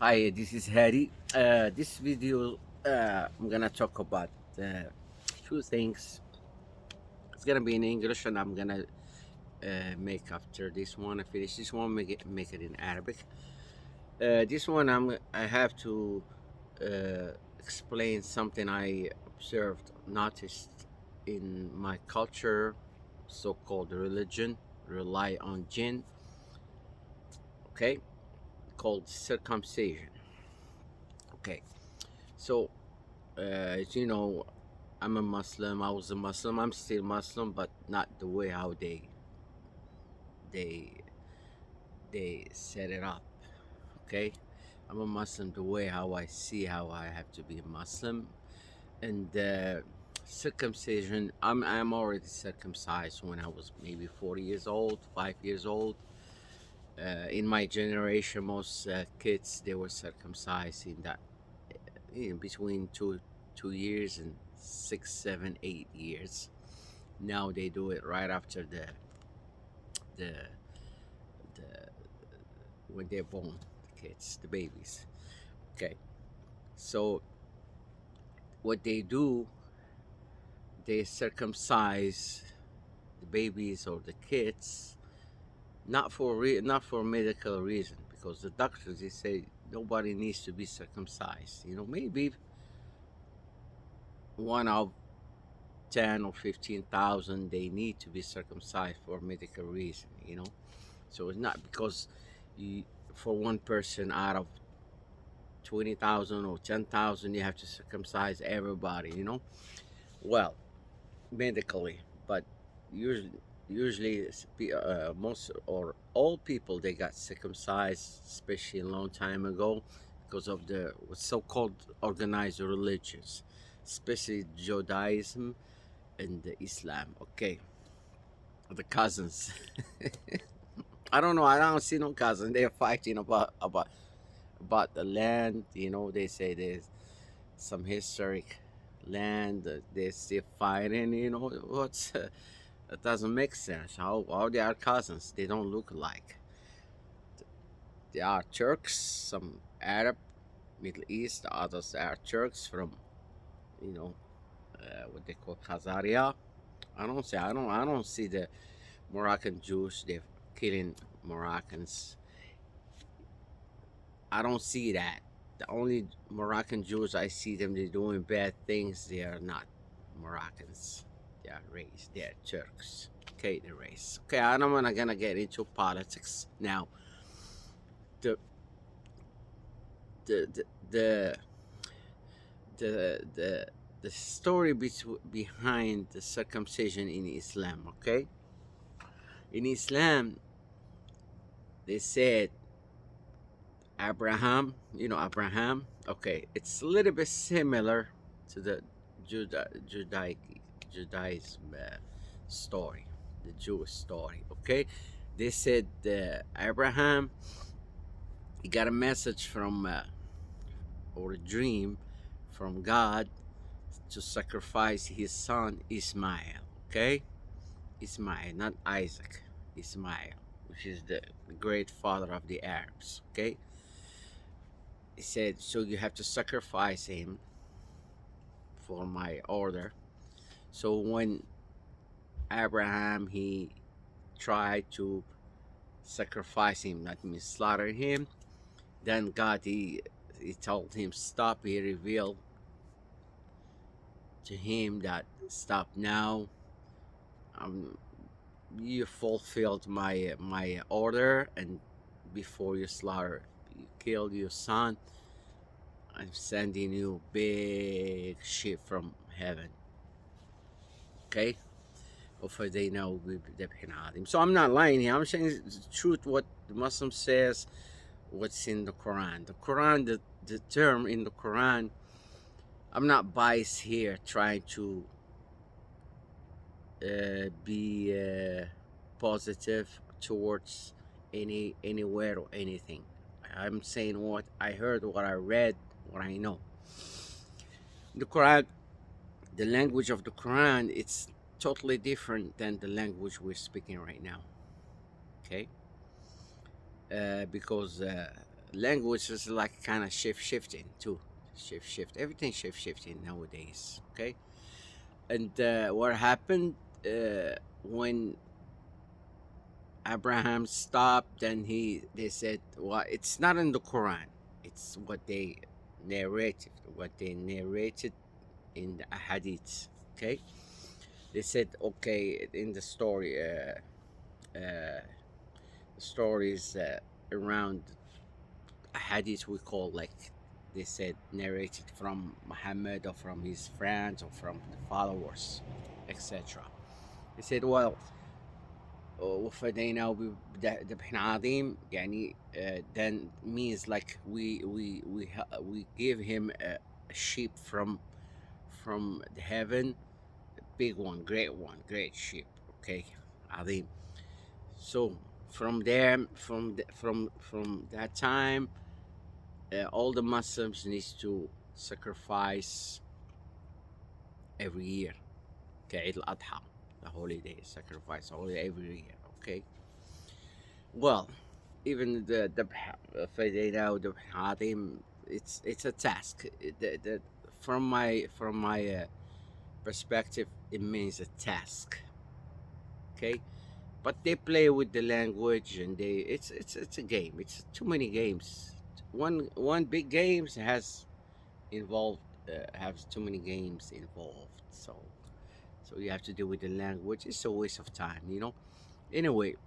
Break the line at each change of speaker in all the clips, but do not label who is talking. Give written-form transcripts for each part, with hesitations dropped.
Hi, this is Harry. This video, I'm gonna talk about two things. It's gonna be in English, and I'm gonna make after this one. I finish this one, make it in Arabic. This one, I have to explain something I observed, noticed in my culture, so-called religion, rely on jinn. Okay, called circumcision. Okay, so as you know, I'm a Muslim. I was a Muslim. I'm still Muslim, but not the way how they they set it up. Okay, I'm a Muslim the way how I see how I have to be a Muslim. And circumcision, I'm already circumcised when I was maybe 4 years old, 5 years old. In my generation, most kids they were circumcised in that in between two years and 6, 7, 8 years. Now they do it right after the the when they're born, the kids, the babies. Okay, so what they do, they circumcise the babies or the kids, not for medical reason, because the doctors they say nobody needs to be circumcised. Maybe one of 10 or 15,000 they need to be circumcised for medical reason. So it's not because you for one person out of 20,000 or 10,000 you have to circumcise everybody. Well, medically, but usually most or all people they got circumcised, especially a long time ago, because of the so-called organized religions, especially Judaism and the Islam. Okay, the cousins. I don't know. I don't see no cousins. They're fighting about the land. They say there's some historic land. They're still fighting. What's it doesn't make sense. How they are cousins? They don't look alike. They are Turks, some Arab, Middle East. Others are Turks from you know what they call Khazaria. I don't see the Moroccan Jews. They're killing Moroccans. I don't see that. The only Moroccan Jews I see them, they're doing bad things. They are not Moroccans. They are race. They are Turks. Okay, the race. Okay, I'm not gonna get into politics now. The the the the the, the story behind the circumcision in Islam. Okay, in Islam they said Abraham. Abraham. Okay, it's a little bit similar to the Judaic Judaism story, the Jewish story. Okay, they said Abraham he got a message from or a dream from God to sacrifice his son Ismail. Okay, Ismail, not Isaac. Ismail, which is the great father of the Arabs. Okay, he said, so you have to sacrifice him for my order. So when Abraham he tried to sacrifice him, that means slaughter him, then God he told him stop. He revealed to him that stop now. Um, you fulfilled my order, and before you slaughter, you killed your son. I'm sending you big ship from heaven. Okay, hopefully they know him. So I'm not lying here. I'm saying the truth. What the Muslim says, what's in the Quran. The Quran, the term in the Quran. I'm not biased here, trying to be positive towards anywhere or anything. I'm saying what I heard, what I read, what I know. The Quran, the language of the Quran, it's totally different than the language we're speaking right now. Okay, because language is like kind of shifting too. Shift everything shifting nowadays. Okay. And what happened when Abraham stopped, then they said, well, it's not in the Quran, it's what they narrated in the hadiths. Okay. They said, okay, in the stories around hadith, we call, like, they said, narrated from Muhammad or from his friends or from the followers, etc. They said, well, وفديناه بذبح عظيم يعني then means like we give him a sheep from the heaven, a big one, great sheep. Okay, عظيم. So from there, from that time, all the Muslims needs to sacrifice every year. Okay, Eid al-Adha, the holiday, sacrifice holiday every year. Okay. Well, even the فديناه ذبح عظيم, it's a task. From my perspective, it means a task. Okay, but they play with the language, and it's a game. It's too many games. One big games involved has too many games involved. So you have to deal with the language. It's a waste of time. Anyway,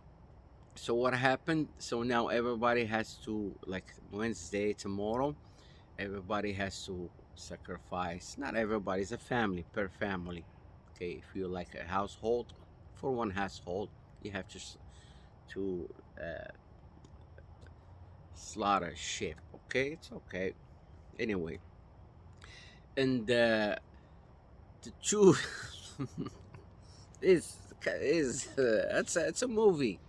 so what happened? So now everybody has to, like, Wednesday, tomorrow, everybody has to sacrifice. Not everybody, it's a family, per family. Okay, if you're like a household, for one household, you have to uh, slaughter a sheep. Okay, it's okay. Anyway, and the Jew it's a movie.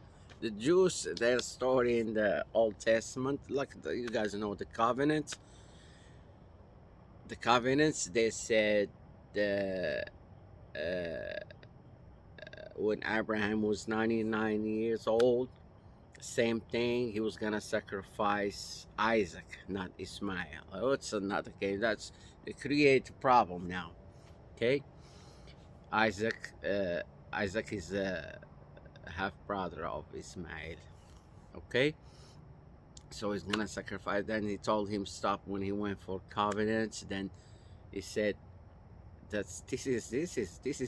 The Jews, their story in the Old Testament, like you guys know the covenant. The covenants, they said, uh, when Abraham was 99 years old, same thing. He was gonna sacrifice Isaac, not Ismail. Oh, it's another case. That's it create a problem now. Okay, Isaac. Isaac is a half brother of Ismail. Okay, so he's gonna sacrifice. Then he told him stop when he went for covenants. Then he said, "That's this is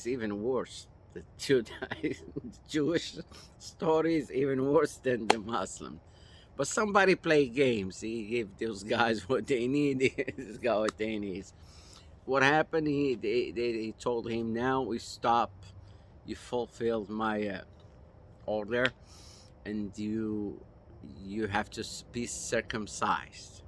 even worse. The Jewish story is even worse than the Muslim." But somebody play games. He gave those guys what they need. This guy what they need. What happened? He told him, now we stop. You fulfilled my order, and you have to be circumcised.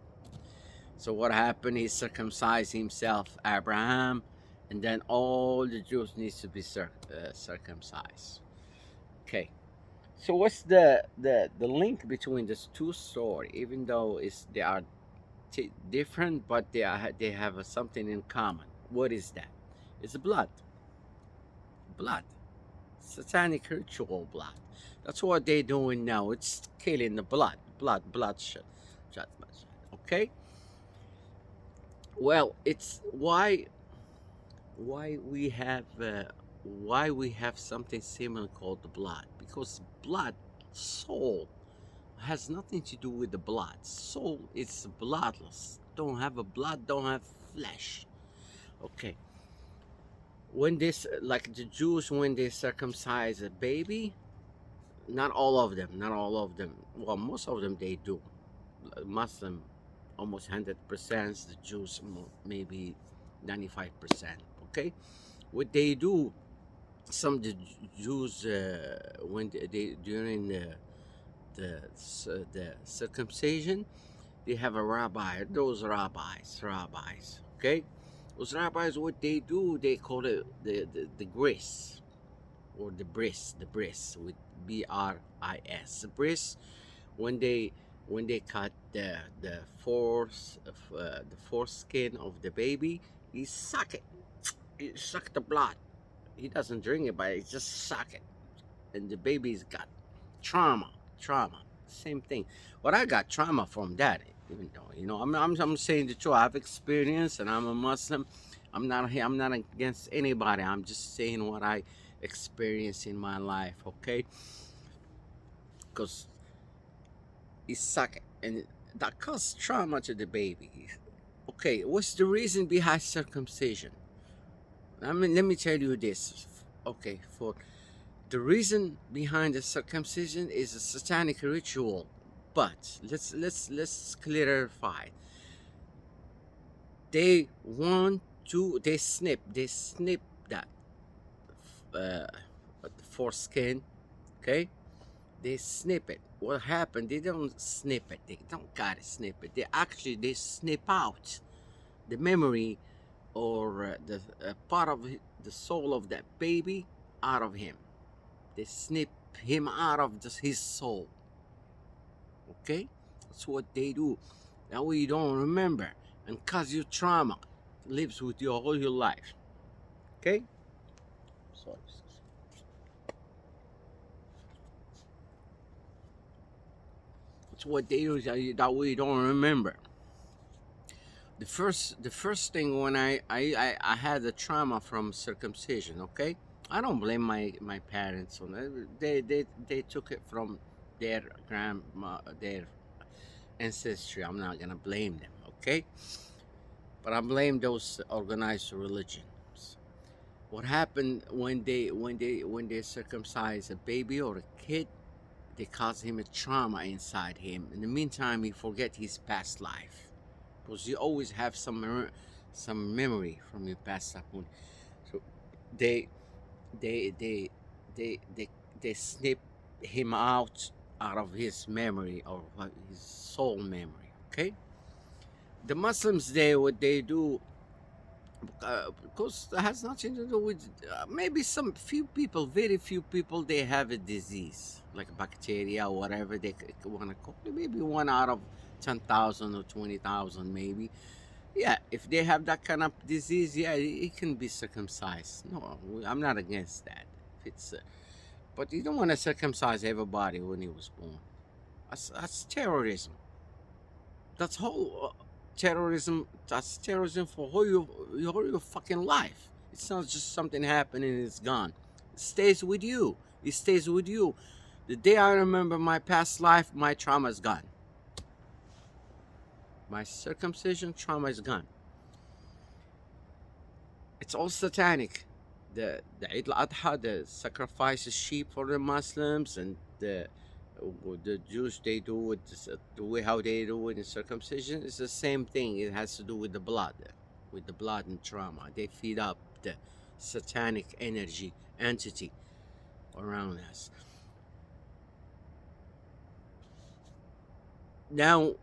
So what happened? He circumcised himself, Abraham, and then all the Jews needs to be circumcised. Okay. So what's the link between these two stories? Even though they are different, but they have something in common. What is that? It's blood, satanic ritual blood. That's what they're doing now. It's killing the bloodshed. Okay. Well, it's why we have something similar called the blood, because blood, soul, has nothing to do with the blood. Soul is bloodless, don't have a blood, don't have flesh. Okay. When this, like the Jews, when they circumcise a baby, not all of them, well, most of them they do. Muslim, almost 100%. The Jews, maybe 95%. Okay. What they do, some the Jews, when they during the circumcision, they have a rabbi. Those rabbis. Okay, those rabbis, what they do, they call it the grace, or the bris, with bris, the bris. When they cut the foreskin of the baby, he suck it. He suck the blood. He doesn't drink it, but he just suck it, and the baby's got trauma. Same thing. But I got trauma from that. Even though, I'm saying the truth. I've experienced, and I'm a Muslim. I'm not against anybody. I'm just saying what I experienced in my life. Okay, because it suck, and that causes trauma to the baby. Okay, what's the reason behind circumcision? I mean, let me tell you this. Okay, for the reason behind the circumcision is a satanic ritual, but let's clarify. They want to they snip that uh, foreskin. Okay, they snip it. What happened? They don't snip it. They don't gotta snip it. They snip out the memory or the part of the soul of that baby out of him. They snip him out of his soul. Okay, that's what they do. That way you don't remember and cause you trauma. It lives with you all your life. Okay. Sorry. That's what they do. That way you don't remember. The first thing when I had the trauma from circumcision. Okay, I don't blame my parents on that. They took it from their grandma, their ancestry. I'm not gonna blame them. Okay, but I blame those organized religions. What happened when they circumcise a baby or a kid? They cause him a trauma inside him. In the meantime, he forget his past life, because you always have some memory from your past life. So they they they they they they snip him out of his memory or his soul memory. Okay, the Muslims, what they do, because it has nothing to do with maybe some few people, very few people, they have a disease like bacteria or whatever they want to call it. Maybe one out of 10,000 or 20,000, maybe. Yeah, if they have that kind of disease, yeah, it can be circumcised. No, I'm not against that. If it's, but you don't want to circumcise everybody when he was born. That's terrorism. That's whole terrorism. That's terrorism for your fucking life. It's not just something happening and it's gone. It stays with you. It stays with you. The day I remember my past life, my trauma is gone. My circumcision trauma is gone. It's all satanic. The Eid al-Adha, the sacrifices sheep for the Muslims, and the Jews, they do with the way how they do it in circumcision. It's the same thing. It has to do with the blood and trauma. They feed up the satanic energy entity around us. Now,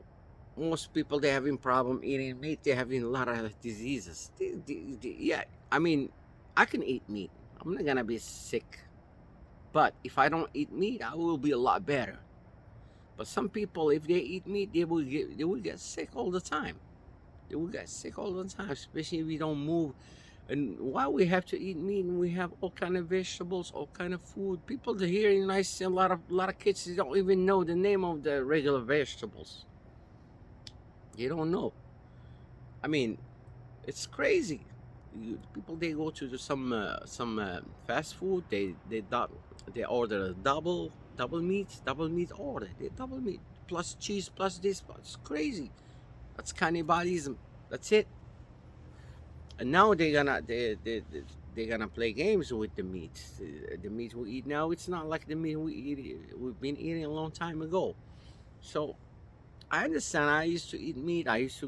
most people, they having problem eating meat. They're having a lot of diseases. Yeah, I mean, I can eat meat. I'm not gonna be sick. But if I don't eat meat, I will be a lot better. But some people, if they eat meat, they will get sick all the time. They will get sick all the time, especially if we don't move. And why we have to eat meat and we have all kind of vegetables, all kind of food. People here in the United States, a lot of kids, they don't even know the name of the regular vegetables. They don't know. I mean, it's crazy. People, they go to some fast food. They order a double meat order. They double meat plus cheese plus this. It's crazy. That's cannibalism. That's it. And now they're gonna play games with the meat. The meat we eat now, it's not like the meat we've been eating a long time ago. So I understand. I used to eat meat. I used to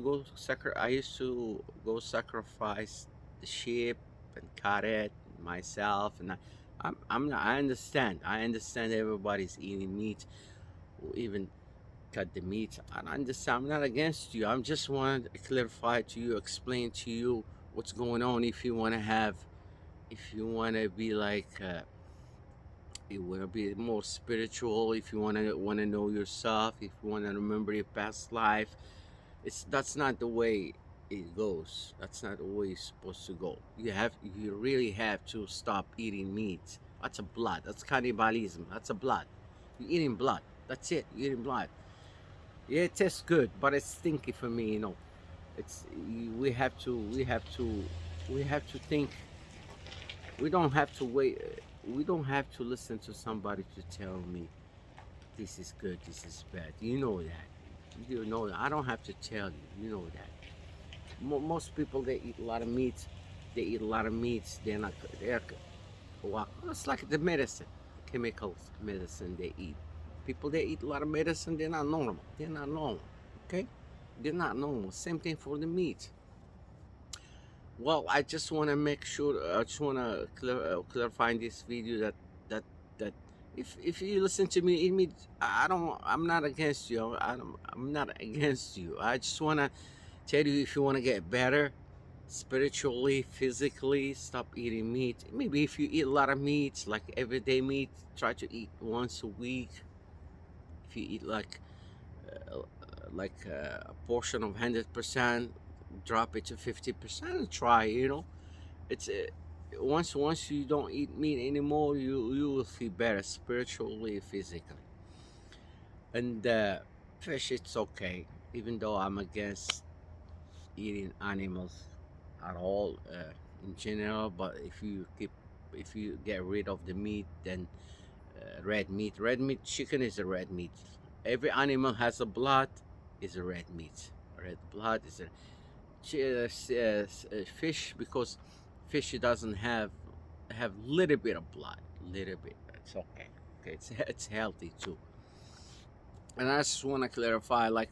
go sacrifice the sheep and cut it myself. And I'm not, I understand everybody's eating meat, or even cut the meat. I understand. I'm not against you. I'm just want to clarify to you, explain to you what's going on. If you want to be like, you want to be more spiritual, if you want to know yourself, if you want to remember your past life, that's not the way it goes. That's not the way it's supposed to go. You really have to stop eating meat. That's a blood. That's cannibalism. That's a blood. You're eating blood. That's it. You're eating blood. Yeah, it tastes good, but it's stinky for me. It's we have to we have to think. We don't have to wait. We don't have to listen to somebody to tell me this is good, this is bad. You know that. You know that. I don't have to tell you. You know that. Most people they eat a lot of meat. They eat a lot of meats. They're not. They're well, it's like the medicine, chemicals, medicine they eat. People they eat a lot of medicine. They're not normal. They're not normal. Okay, they're not normal. Same thing for the meat. Well, I just want to make sure. I just want to clarify in this video that that if you listen to me, it means I don't. I'm not against you. I'm not against you. I just want to tell you if you want to get better spiritually, physically, stop eating meat. Maybe if you eat a lot of meat, like everyday meat, try to eat once a week. If you eat uh, a portion of 100%, drop it to 50% and try. It's once you don't eat meat anymore, you will feel better spiritually, physically. And fish, it's okay. Even though I'm against eating animals at all in general, but if you get rid of the meat, then red meat, chicken is a red meat. Every animal has a blood, is a red meat. Red blood is a fish, because fish doesn't have little bit of blood, little bit. It's okay. Okay, it's healthy too. And I just want to clarify, like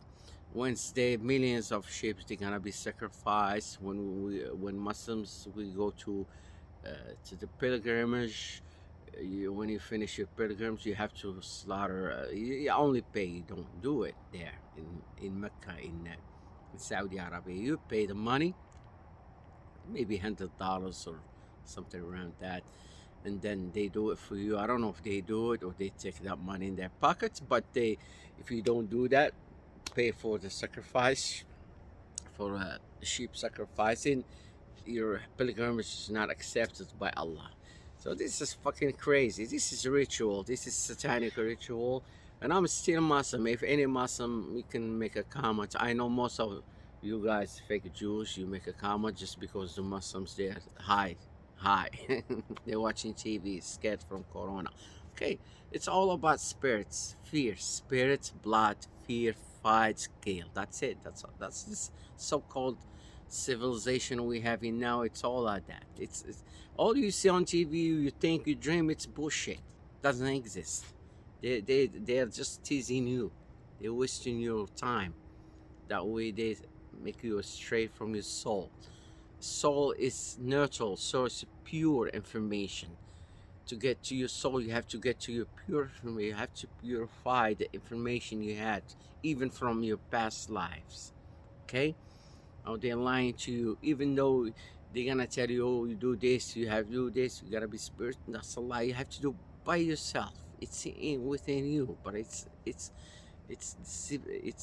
Wednesday, millions of sheep they're gonna be sacrificed when Muslims we go uh, to the pilgrimage. When you finish your pilgrims, you have to slaughter. You only pay. You don't do it there in Mecca in Saudi Arabia. You pay the money, maybe $100 or something around that, and then they do it for you. I don't know if they do it or they take that money in their pockets, but if you don't do that, pay for the sacrifice for sheep sacrificing. Your pilgrimage is not accepted by Allah. So this is fucking crazy. This is ritual. This is satanic ritual. And I'm still Muslim. If any Muslim, we can make a comment. I know most of you guys fake Jews. You make a comment just because the Muslims they're high. They're watching TV, scared from Corona. Okay, it's all about spirits, fear, spirits, blood, fear, fights, kill. That's it. That's this so-called civilization we have in now. It's all like that. It's all you see on TV. You think, you dream. It's bullshit. Doesn't exist. They're just teasing you. They're wasting your time. That way they make you astray from your soul. Soul is neutral. Soul is pure information. To get to your soul, you have to get to your pure information. You have to purify the information you had, even from your past lives. Okay? Oh, they're lying to you, even though they're gonna tell you, oh, you do this, you have to do this, you gotta be spiritual. That's a lie. You have to do by yourself. It's within you, but it's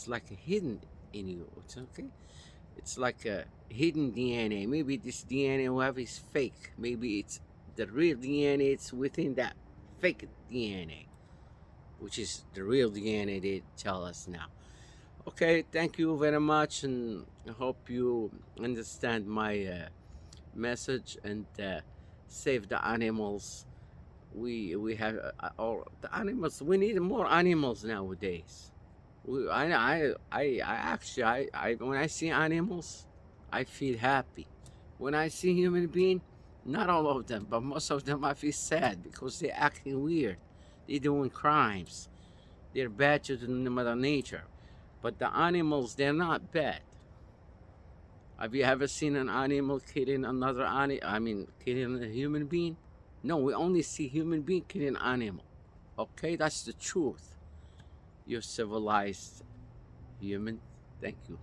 like hidden in you. It's okay. It's like a hidden DNA. Maybe this DNA we have is fake. Maybe it's the real DNA. It's within that fake DNA, which is the real DNA they tell us now. Okay, thank you very much, and I hope you understand my message and save the animals. We have all the animals. We need more animals nowadays. I actually I when I see animals, I feel happy. When I see human being, not all of them, but most of them, I feel sad because they're acting weird. They're doing crimes. They're bad to the mother nature. But the animals, they're not bad. Have you ever seen an animal killing another animal? I mean, killing a human being? No, we only see human being killing animal. Okay, that's the truth. You're civilized human. Thank you.